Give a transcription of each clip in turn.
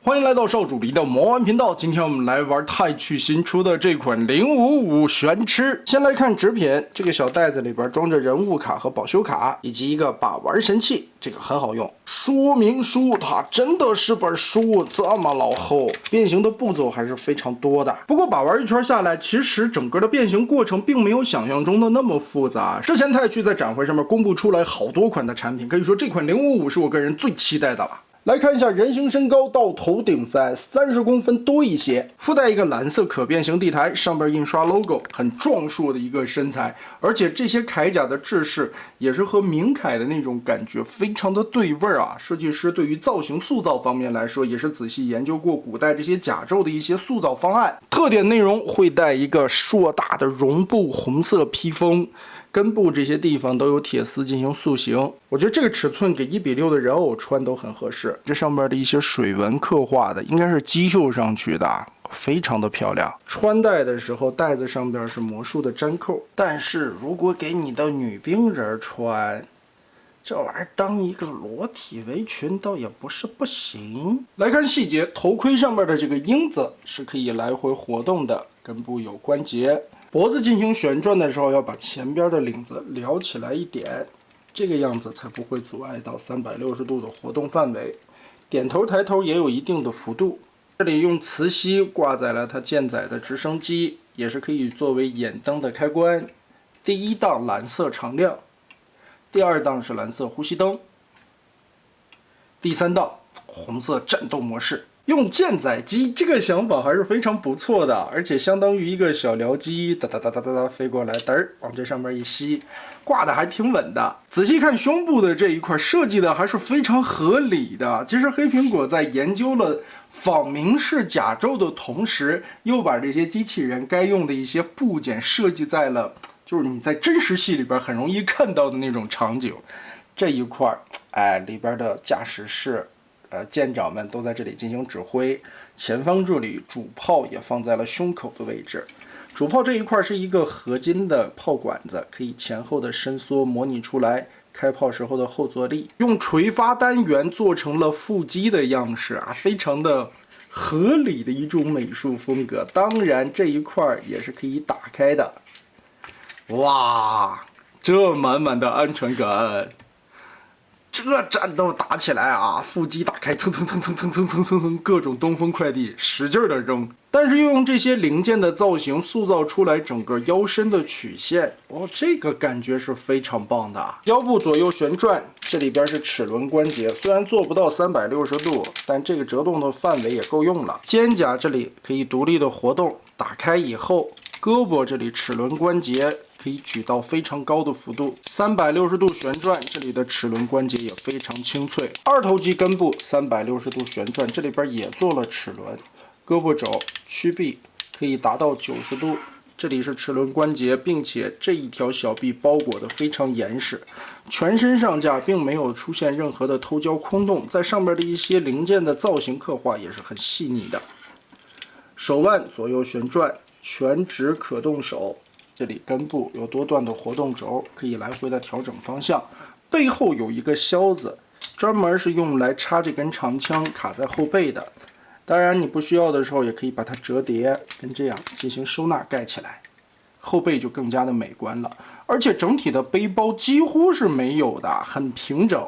歡迎來到少主離的魔玩頻道，今天我們來玩太趣新出的這款055玄吃。先來看紙品，這個小袋子裡邊裝着人物卡和保修卡，以及一個把玩神器，這個很好用。說明書，它真的是本書，這麼老厚，變形的步驟還是非常多的。不過把玩一圈下來，其實整個的变形過程並沒有想象中的那麼複雜。之前太趣在展會上面公布出来好多款的產品，可以說這款055是我個人最期待的了。來看一下人形身高到頭頂在30公分多一些，附帶一個藍色可变形地台，上邊印刷 logo， 很壯碩的一個身材，而且這些鎧甲的制式也是和明鎧的那種感觉非常的对味啊。设計師對於造型塑造方面來說，也是仔細研究過古代這些甲胄的一些塑造方案。特點內容會帶一個碩大的絨布紅色披風。根部這些地方都有鐵絲進行塑形，我覺得這個尺寸給1:6的人偶穿都很合適。這上面的一些水紋刻畫的应該是机绣上去的，非常的漂亮。穿戴的時候袋子上邊是魔術的粘扣，但是如果給你的女兵人穿，這玩意兒當一個裸體圍裙倒也不是不行。来看細節，頭盔上面的這個缨子是可以来回活動的，根部有關節。脖子进行旋轉的時候，要把前邊的領子撩起來一點，這個樣子才不會阻礙到360度的活動範圍。點頭抬頭也有一定的幅度。這裡用磁吸掛在了它艦載的直升機，也是可以作為眼燈的開關。第一檔藍色常亮，第二檔是藍色呼吸燈，第三檔紅色戰鬥模式。用艦載機這個想法還是非常不錯的，而且相當於一個小僚機，噠噠噠噠噠噠飛過來，嘚兒往這上面一吸，掛的還挺穩的。仔細看胸部的這一塊設計的還是非常合理的。其實黑蘋果在研究了仿明式甲胄的同時，又把這些機器人該用的一些部件設計在了就是你在真實戲裡邊很容易看到的那種場景。這一塊，裡邊的駕駛室。艦長們都在這裡進行指揮，前方這裡主炮也放在了胸口的位置。主炮這一塊是一個合金的炮管子，可以前後的伸縮，模擬出來開炮時候的後坐力。用垂發單元做成了腹肌的樣式啊，非常的合理的一種美術風格。當然這一塊也是可以打開的。哇，這滿滿的安全感。這戰鬥打起來啊，腹肌打開，蹭蹭蹭蹭蹭蹭蹭蹭蹭，各種東風快遞，使勁的扔。但是又用這些零件的造型塑造出來整個腰身的曲線，這個感覺是非常棒的。腰部左右旋轉，這裡邊是齒輪關節，雖然做不到360度，但這個折動的範圍也夠用了。肩胛這裡可以獨立的活動，打開以後，胳膊這裡齒輪關節。可以舉到非常高的幅度，360度旋轉，這裡的齒輪關節也非常清脆。二頭肌根部360度旋轉，這裡邊也做了齒輪。胳膊肘、屈臂可以達到90度，這裡是齒輪關節，並且這一條小臂包裹得非常嚴實。全身上下並沒有出現任何的偷焦空洞，在上面的一些零件的造型刻畫也是很細膩的。手腕左右旋轉，全指可動手。這裡根部有多段的活動軸，可以來回的調整方向。背後有一個銷子，專門是用來插這根長槍卡在後背的。當然你不需要的時候，也可以把它折疊，跟這樣進行收纳蓋起来，後背就更加的美觀了。而且整體的背包幾乎是沒有的，很平整。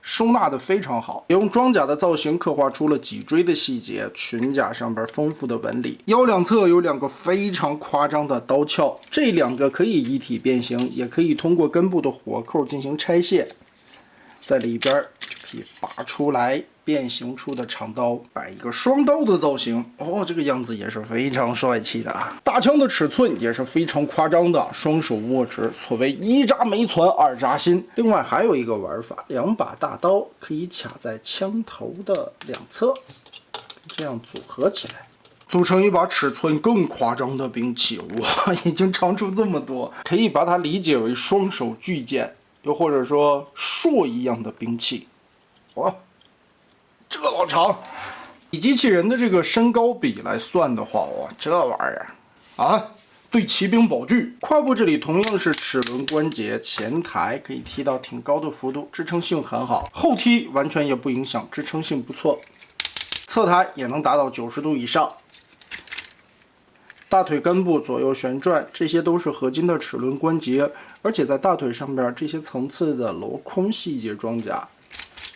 收納的非常好，用装甲的造型刻畫出了脊椎的細節，裙甲上邊豐富的紋理，腰兩側有2個非常誇張的刀鞘，這2個可以一體变形，也可以通過根部的火扣進行拆卸，在裡邊就可以拔出来变形出的长刀，摆一個双刀的造型，這個樣子也是非常帥氣的。大槍的尺寸也是非常誇張的，雙手握直，所謂1扎沒攢2扎心。另外還有一個玩法，2把大刀可以卡在槍頭的2側，這樣組合起來，組成一把尺寸更誇張的兵器。哇，已經長出這麼多，可以把它理解為雙手巨剑，又或者說槊一樣的兵器。哇，這老長！以机器人的这个身高比来算的话，哇，这玩意儿啊，对骑兵宝具。胯部这里同样是齿轮关节，前抬可以踢到挺高的幅度，支撑性很好。后踢完全也不影响，支撑性不错。側抬也能達到90度以上。大腿根部左右旋轉，這些都是合金的齒輪關節，而且在大腿上邊這些层次的鏤空細節裝甲，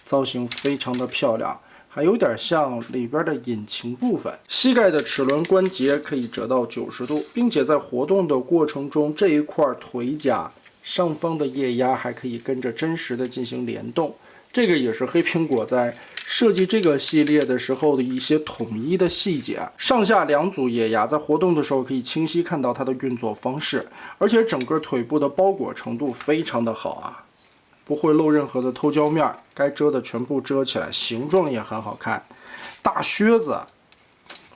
造型非常的漂亮，還有點像裡邊的引擎部分。膝蓋的齒輪關節可以折到90度，並且在活動的過程中，這一塊腿甲上方的液压還可以跟着真實的进行联動。这个也是黑苹果在设計這個系列的時候的一些統一的細節。上下兩組液壓在活動的時候可以清晰看到它的運作方式，而且整個腿部的包裹程度非常的好啊，不會露任何的透膠面，該遮的全部遮起來，形狀也很好看。大靴子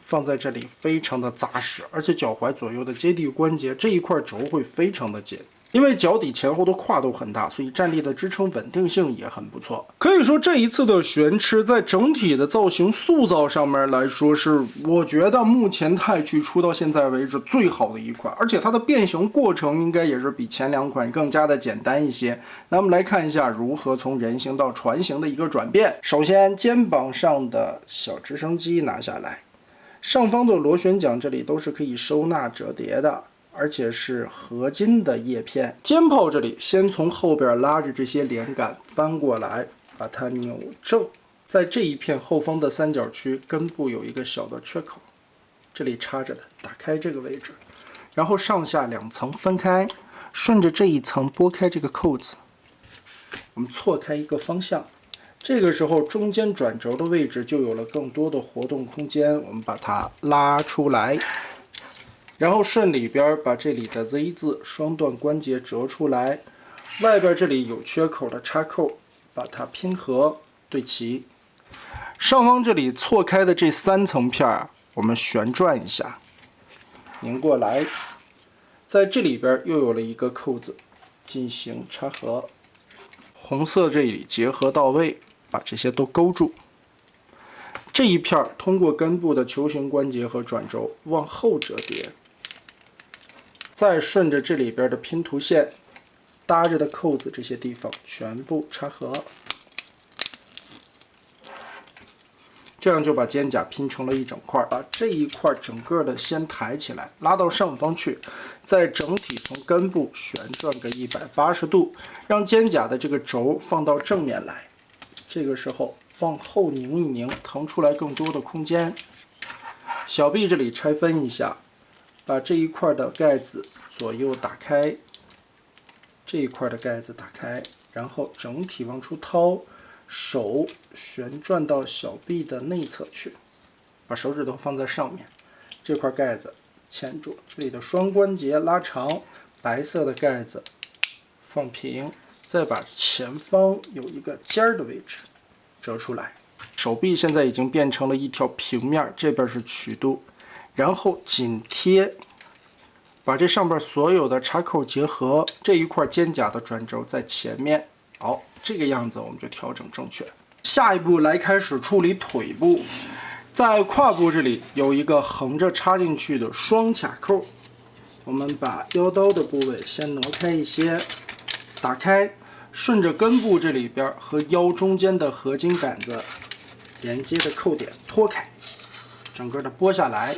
放在這裡非常的扎實，而且腳踝左右的接地關節這一塊軸會非常的緊。因為腳底前後的跨度很大，所以站立的支撐穩定性也很不錯。可以說這一次的玄獅在整體的造型塑造上面來說，是我覺得目前太去出到現在為止最好的一款，而且它的變形過程應該也是比前兩款更加的簡單一些。那我們來看一下如何從人形到船形的一個轉變。首先，肩膀上的小直升機拿下來，上方的螺旋槳這裡都是可以收納折疊的。而且是合金的葉片。肩炮這裡先從後邊拉着這些連桿翻過來，把它扭正。在這一片後方的三角區根部有一個小的缺口，這裡插着的，打開這個位置，然後上下兩層分開，順着這一層撥開這個扣子，我們錯開一個方向。這個時候中間轉軸的位置就有了更多的活動空間，我們把它拉出來。然後順裡邊把這裡的 Z 字雙段關節折出來，外邊這裡有缺口的插扣，把它拼合對齊。上方這裡錯開的這3層片啊，我們旋轉一下，擰過來，在這裡邊又有了一個扣子進行插合。紅色這裡結合到位，把這些都勾住。這一片通過根部的球形關節和轉軸往後折疊。再順着這裡邊的拼圖線搭着的扣子這些地方全部插合，這樣就把肩甲拼成了一整塊。把這一塊整個的先抬起來，拉到上方去，再整體從根部旋轉個180度，讓肩甲的這個軸放到正面來。這個時候往後擰一擰，騰出來更多的空間。小臂這裡拆分一下。把這一塊的蓋子左右打開，這一塊的蓋子打開，然後整體往出掏，手旋轉到小臂的內側去，把手指頭放在上面，這塊蓋子牽住，這裡的雙關節拉長，白色的蓋子放平，再把前方有一個尖兒的位置折出來。手臂現在已經變成了一條平面，這邊是曲度。然後緊貼，把這上邊所有的插扣結合，這一塊肩甲的轉軸在前面。好，這個樣子我們就調整正確。下一步來開始處理腿部，在胯部這裡有一個橫着插進去的雙卡扣，我們把腰刀的部位先挪開一些，打開，順着根部這裡邊和腰中間的合金桿子連接的扣點脫開，整個的撥下來。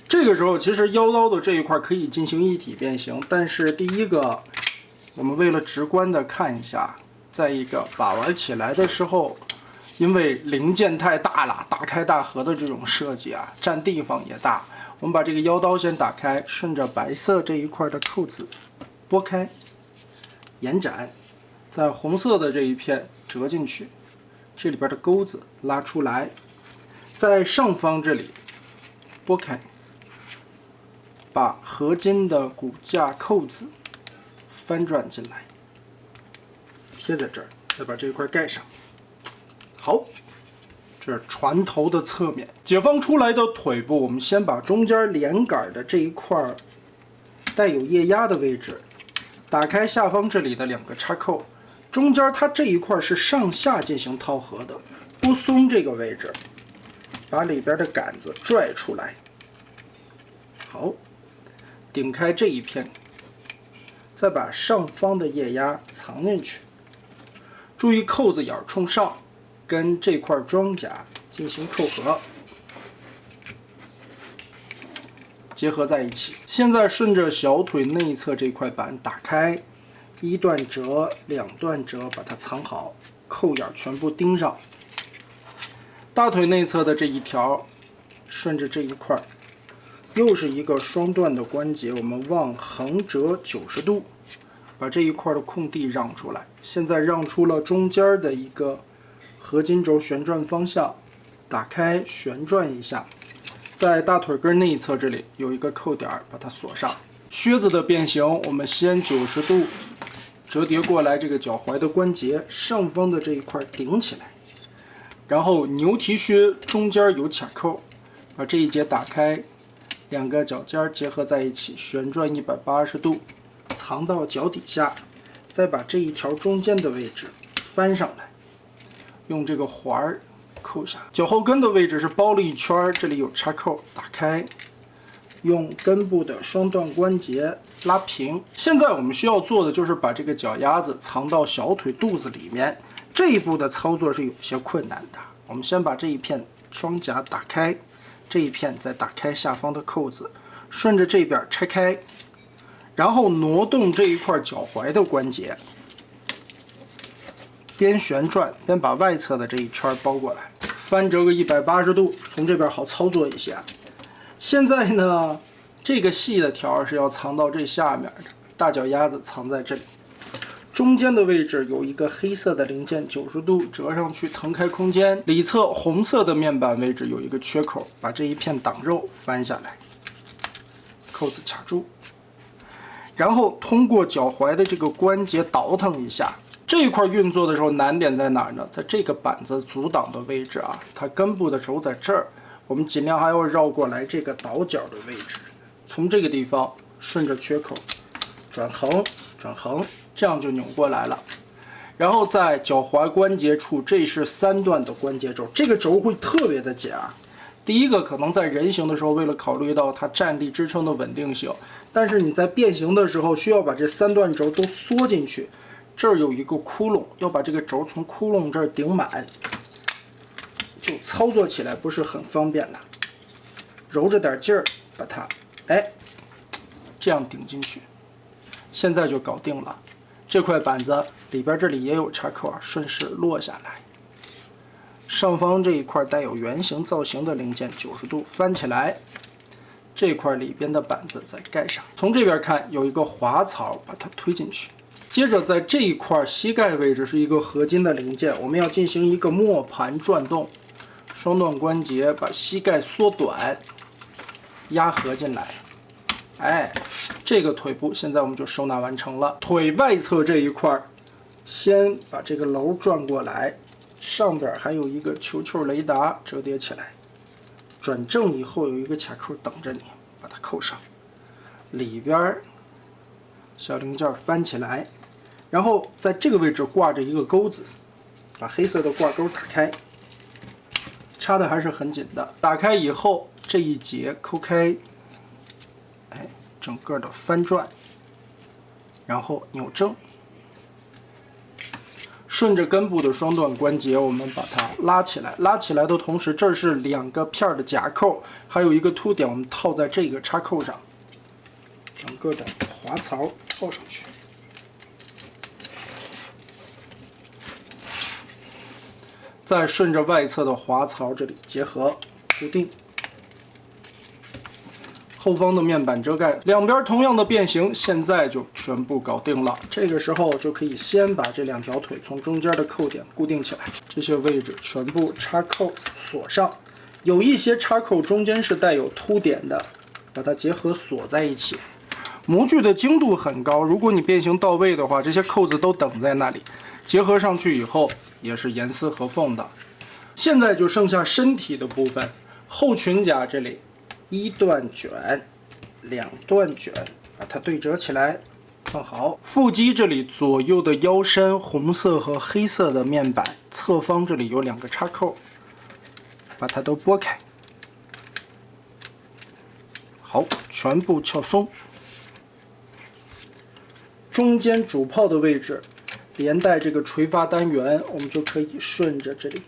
這個時候，其實腰刀的這一塊可以進行一體變形，但是第一個，我們為了直觀的看一下，再一個把玩起來的時候，因為零件太大了，大開大合的這種設計啊，佔地方也大。我們把這個腰刀先打開，順着白色這一塊的扣子撥開，延展，在紅色的這一片折進去，這裡邊的鈎子拉出來，在上方這裡撥開。把合金的骨架扣子翻轉進來，貼在這兒，再把這塊蓋上。好，這是船頭的側面。解放出來的腿部，我們先把中間連桿的這一塊帶有液壓的位置打開，下方這裡的2個插扣，中間它這一塊是上下進行套合的，撥鬆這個位置，把裡邊的桿子拽出來。好。頂開這一片，再把上方的液壓藏進去。注意扣子眼衝上，跟這塊裝甲進行扣合，結合在一起。现在順着小腿內側這塊板打開，一段折，兩段折，把它藏好，扣眼全部釘上。大腿內側的這一條，順着這一塊，又是一個雙段的關節，我們往橫折90度，把這一塊的空地讓出来。現在讓出了中間的一個合金軸旋轉方向，打開旋轉一下，在大腿根內側這裡有一個扣點，把它鎖上。靴子的变形，我們先90度折疊過來，這個腳踝的關節上方的這一塊頂起來，然後牛蹄靴中間有卡扣，把這一節打開，两個腳尖結合在一起，旋轉180度，藏到脚底下，再把这一条中间的位置翻上来，用这個環扣下。腳後跟的位置是包了一圈，這裡有插扣，打開，用根部的雙段關節拉平。現在我們需要做的就是把這個腳丫子藏到小腿肚子裡面。這一步的操作是有些困難的。我們先把這一片裝甲打開，這一片再打開下方的扣子，順着這邊拆開，然後挪動這一塊腳踝的關節，邊旋轉邊把外側的這一圈包過來，翻折個180度，從這邊好操作一些。現在呢，這個細的條是要藏到這下面的，大腳丫子藏在這裡，中間的位置有一個黑色的零件，90度折上去，騰開空間。裡側紅色的面板位置有一個缺口，把這一片擋肉翻下來，扣子卡住，然後通過腳踝的這個關節倒騰一下。這一塊運作的時候難點在哪兒呢？在這個板子阻擋的位置啊，它根部的軸在這兒，我們盡量還要繞過來這個倒角的位置，從這個地方順着缺口轉橫轉橫，這樣就扭過來了。然後在腳踝關節處，這是3段的關節軸，這個軸會特別的假。第一個可能在人形的時候，为了考慮到它站立支撐的穩定性，但是你在變形的時候需要把這3段軸都縮進去。這兒有一個窟窿，要把這個軸從窟窿這兒頂滿，就操作起來不是很方便了。揉着點勁兒，把它，這樣頂進去，現在就搞定了。這塊板子裡邊這裡也有插扣啊，順勢落下來。上方這一塊帶有圓形造型的零件，90度翻起來，這塊裡邊的板子再蓋上。從這邊看有一個滑槽，把它推進去。接着在這一塊膝蓋位置是一個合金的零件，我們要進行一個磨盤轉動，雙段關節把膝蓋縮短，壓合進來。這個腿部現在我們就收納完成了。腿外側這一塊，先把這個軸轉過來，上邊還有一個球球雷達折疊起來，轉正以後有一個卡扣等着你，把它扣上。裡邊小零件翻起來。然後在這個位置掛着一個鈎子，把黑色的掛鈎打開，插的還是很緊的。打開以後，這一節摳開，整個的翻轉，然後扭正，順着根部的雙段關節，我們把它拉起來。拉起來的同時，這是2個片的夾扣，還有一個凸點，我們套在這個插扣上，整個的滑槽套上去。再順着外側的滑槽這裡結合固定，後方的面板遮蓋，兩邊同樣的變形，現在就全部搞定了。這個時候就可以先把這2條腿從中間的扣點固定起來，這些位置全部插扣鎖上。有一些插扣中間是帶有凸點的，把它結合鎖在一起。模具的精度很高，如果你变形到位的话，这些扣子都等在那裡，结合上去以后也是严丝合缝的。现在就剩下身体的部分，后裙甲这里1段卷，2段卷，把它对折起来放好。腹肌这里左右的腰身，紅色和黑色的面板，側方這裡有2個插扣，把它都撥開。好，全部撬鬆。中間主炮的位置，連帶這個垂發單元，我們就可以順着這裡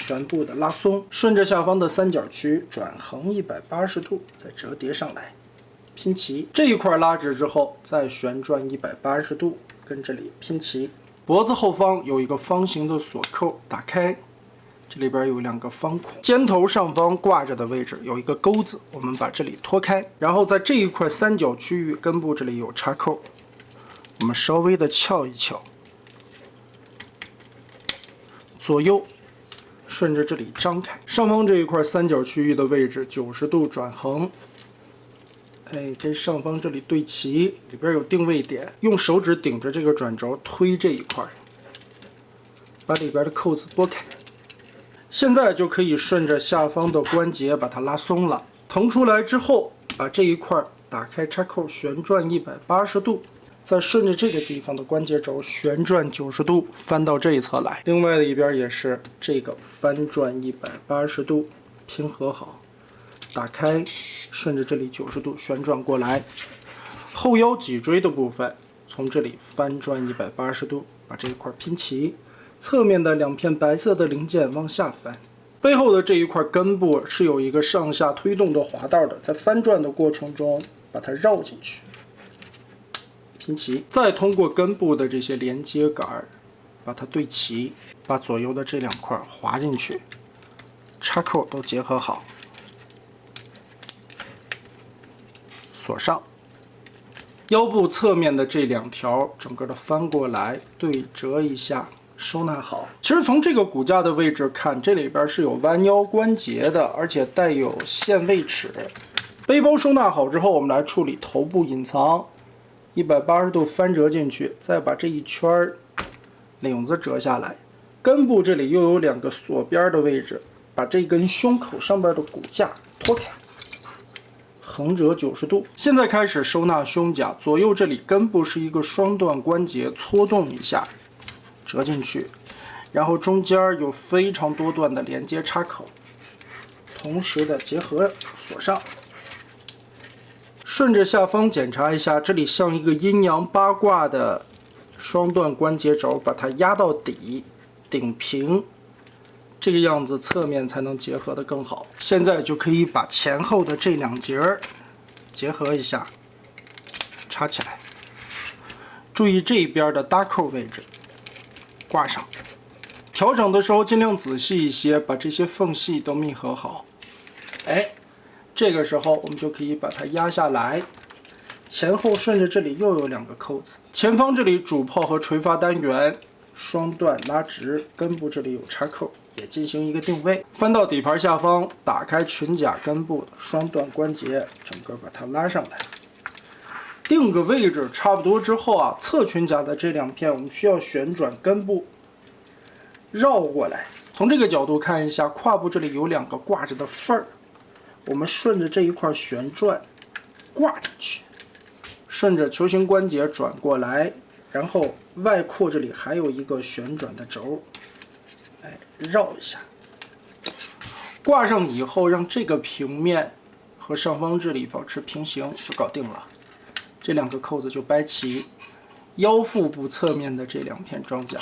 全部的拉鬆，順着下方的三角區轉橫180度，再折疊上來，拼齊。這一塊拉直之後，再旋轉180度，跟這裡拼齊。脖子後方有一個方形的鎖扣，打開。這裡邊有2個方孔，肩頭上方掛着的位置有一個鈎子，我們把這裡拖開，然後在這一塊三角區域根部這裡有插扣，我們稍微的翹一翹，左右順着這裡張開，上方這一塊三角區域的位置90度轉橫，跟上方這裡對齊，裡邊有定位點，用手指頂着這個轉軸推這一塊，把裡邊的扣子撥開。現在就可以順着下方的關節把它拉鬆了，騰出來之後，把這一塊打開插扣，旋轉180度，再順着這個地方的關節軸旋轉90度，翻到這一側來。另外的一邊也是這個翻轉180度，拼合好，打開，順着這裡90度旋轉過來。後腰脊椎的部分，從這裡翻轉180度，把這一塊拼齊。側面的2片白色的零件往下翻，背後的這一塊根部是有一個上下推動的滑道的，在翻轉的過程中把它繞進去，拼齊，再通過根部的這些連接桿把它对齊，把左右的这2塊滑進去，插扣都結合好，鎖上。腰部側面的這2條整個的翻過來，對折一下。收納好。其實從這個骨架的位置看，這裡邊是有彎腰關節的，而且帶有限位齒。背包收納好之後，我們來處理頭部隱藏，180度翻折進去，再把這一圈領子折下來。根部這裡又有2個鎖邊的位置，把這根胸口上邊的骨架拖開，橫折90度。現在開始收納胸甲，左右這裡根部是一個雙段關節，搓動一下。折進去，然後中間有非常多段的连接插口，同时的结合锁上。順着下方檢查一下，這裡像一個陰陽八卦的雙段關節軸，把它壓到底，頂平，這個樣子側面才能結合得更好。現在就可以把前後的這2節結合一下，插起来。注意這邊的搭扣位置。掛上，調整的時候盡量仔細一些，把這些縫隙都密合好。這個時候我們就可以把它壓下來，前後順着這裡又有2個扣子，前方這裡主炮和垂發單元雙段拉直，根部這裡有插扣，也進行一個定位。翻到底盤下方，打開裙甲根部的雙段關節，整個把它拉上來。定個位置差不多之後啊，側裙甲的这2片我們需要旋轉根部繞過來。從這個角度看一下，胯部這裡有2個掛着的縫兒，我們順着這一塊旋轉掛進去，順着球形關節轉過來，然後外擴這裡還有一個旋轉的軸，繞一下，掛上以後，讓這個平面和上方這裡保持平行就搞定了。這2個扣子就掰齊，腰腹部側面的這2片裝甲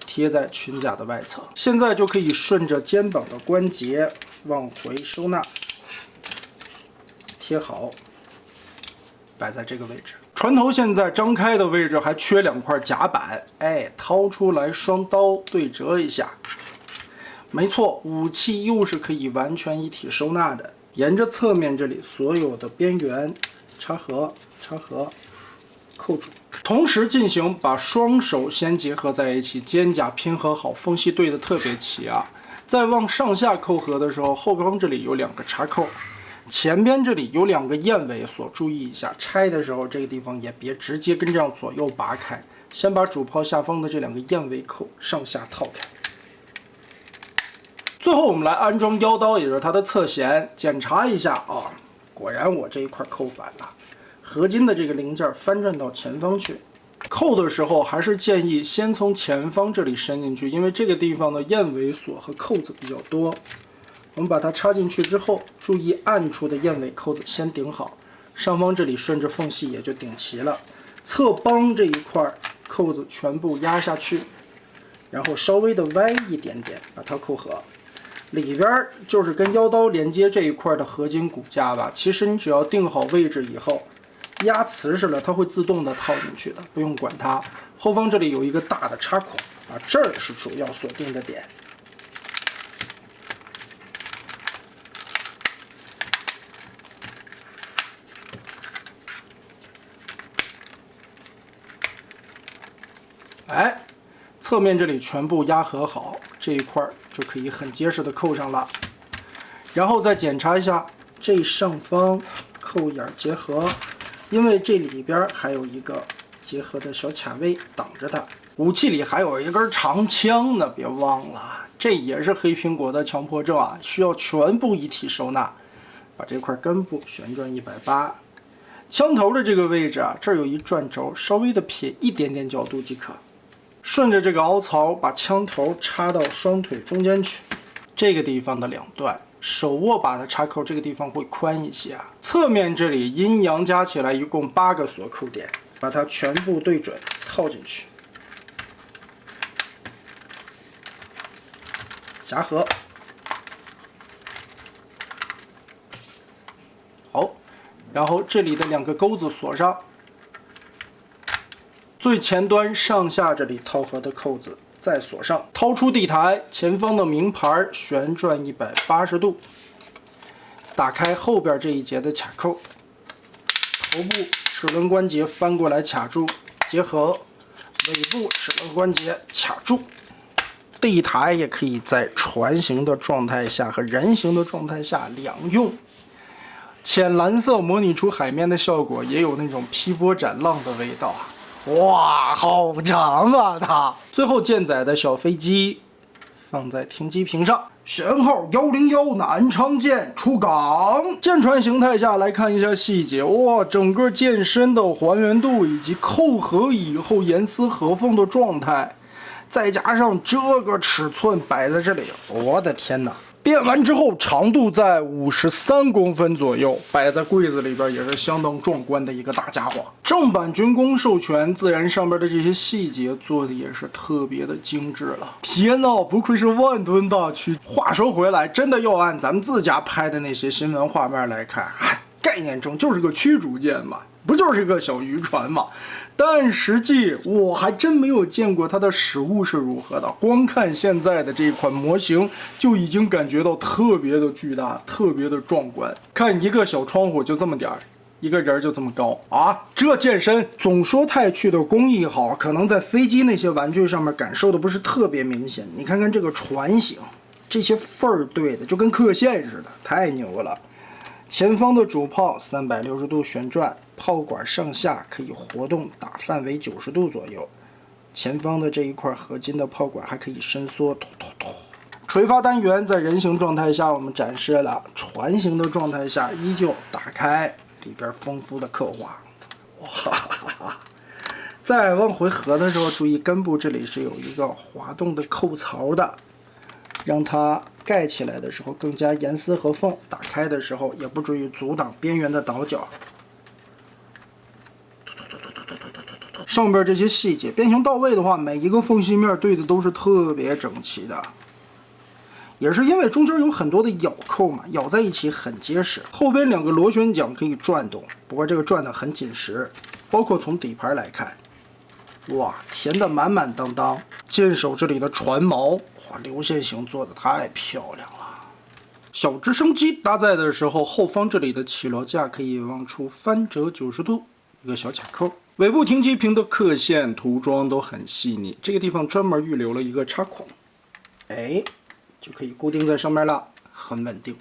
貼在裙甲的外側。現在就可以順着肩膀的關節往回收納，貼好，擺在這個位置。船頭現在張開的位置還缺2塊甲板，掏出來雙刀對折一下。沒錯，武器又是可以完全一體收納的。沿着側面這裡所有的邊緣插合。扣住，同時進行把雙手先結合在一起，肩胛拼合好，縫隙對得特別齊啊。在往上下扣合的時候，後方這裡有2個插扣，前邊這裡有2個燕尾鎖，注意一下，拆的時候这個地方也別直接跟這樣左右拔開，先把主炮下方的這2個燕尾扣上下套開。最後我們來安裝腰刀，也就是它的側弦，檢查一下啊，果然我這一塊扣反了。合金的這個零件翻轉到前方去，扣的時候還是建議先從前方這裡伸進去，因為這個地方的燕尾鎖和扣子比較多。我们把它插进去之後，注意暗處的燕尾扣子先頂好，上方這裡順着縫隙也就頂齊了。側幫這一塊扣子全部壓下去，然後稍微的歪一點點，把它扣合。里邊就是跟腰刀连接这一块的合金骨架吧。其實你只要定好位置以後，压瓷實了，它會自動的套進去的，不用管它。後方這裡有一個大的插孔啊，這兒是主要鎖定的點。哎，側面這裡全部壓合好，這一塊就可以很結實的扣上了。然後再檢查一下這上方扣眼結合，因為這裡邊還有一個結合的小卡位擋着它。武器裡還有一根長槍呢，別忘了，這也是黑蘋果的強迫症啊，需要全部一體收納。把這塊根部旋轉180，槍頭的這個位置啊，這兒有一轉軸，稍微的撇一點點角度即可。順着這個凹槽，把槍頭插到雙腿中間去，這個地方的2段，手握把的插扣这個地方會寬一些啊。側面這裡陰陽加起來一共8個鎖扣點，把它全部對準套進去，夾合。好，然後這裡的2個鈎子鎖上。最前端上下這裡套合的扣子再鎖上，掏出地台，前方的名牌旋轉180度，打開後邊這一節的卡扣，頭部齒輪關節翻過來卡住，結合，尾部齒輪關節卡住。地台也可以在船形的狀態下和人形的狀態下兩用。淺藍色模擬出海面的效果，也有那種劈波斬浪的味道啊。哇，好長啊它！最後艦載的小飛機放在停機坪上，舷號101南昌艦出港。艦船形態下來看一下細節，哇，整個艦身的還原度以及扣合以後嚴絲合縫的狀態，再加上這個尺寸擺在這裡，我的天哪！變完之後，長度在53公分左右，擺在櫃子裡邊也是相當壯觀的一個大家伙。正版軍工授權，自然上邊的這些細節做的也是特別的精緻了。天哪，不愧是萬噸大驅！話說回來，真的要按咱們自家拍的那些新聞畫面來看，概念中就是個驅逐艦嘛，不就是個小漁船嘛？但實際我還真沒有見過它的實物是如何的。光看現在的這款模型，就已經感覺到特別的巨大，特別的壯觀。看一個小窗戶就這麼點兒，一個人就這麼高啊！這艦身總說太去的工藝好，可能在飛機那些玩具上面感受的不是特別明顯。你看看這個船型，這些縫兒對的就跟刻線似的，太牛了。前方的主炮360度旋轉，炮管上下可以活動，打範圍90度左右。前方的這一塊合金的炮管還可以伸縮，垂發單元在人形狀態下我們展示了，船形的狀態下依舊打開，裡邊豐富的刻畫。哇！再往回合的時候，注意根部這裡是有一個滑動的扣槽的，讓它蓋起來的時候更加嚴絲合縫，打開的時候也不至於阻擋邊緣的倒角。上邊這些細節變形到位的話，每一個縫隙面對的都是特別整齊的，也是因為中間有很多的咬扣嘛，咬在一起很結實。後邊2個螺旋槳可以轉動，不過這個轉的很緊實。包括從底盤來看，哇，填得滿滿當當。艦首這裡的船锚，哇，流線型做的太漂亮了。小直升機搭載的時候，後方这裡的起落架可以往出翻折90度，一個小卡扣。尾部停機坪的刻線塗裝都很細膩，這個地方專門預留了一個插孔，哎，就可以固定在上面了，很穩定。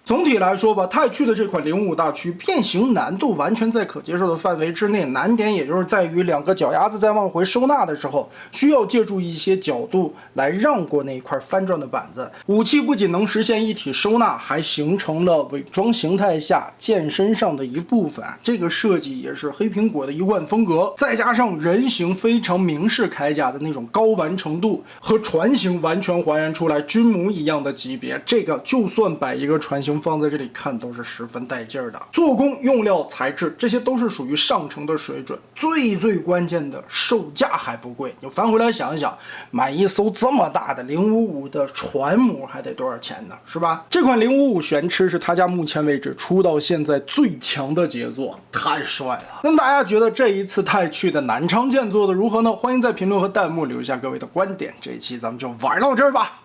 总體來說吧，太去的這款05大驅變形難度完全在可接受的範圍之內，難點也就是在於2個腳丫子在往回收納的時候，需要借助一些角度來讓過那一塊翻轉的板子。武器不僅能實現一體收納，還形成了偽裝形態下艦身上的一部分。這個設計也是黑蘋果的一貫風格。再加上人形非常明式鎧甲的那種高完成度，和船型完全還原出來軍模一樣的級別，這個就算擺一個船型放在這裡看都是十分带勁兒的。做工、用料、材質，這些都是屬於上乘的水準。最關鍵的，售價還不貴。你翻回來想一想，買一艘這麼大的055的船模还得多少錢呢？是吧？这款055玄痴是他家目前为止出到现在最强的杰作，太帥了。那么大家覺得這一次太去的南昌艦做的如何呢？歡迎在評論和彈幕留下各位的觀點。這一期咱們就玩到這兒吧。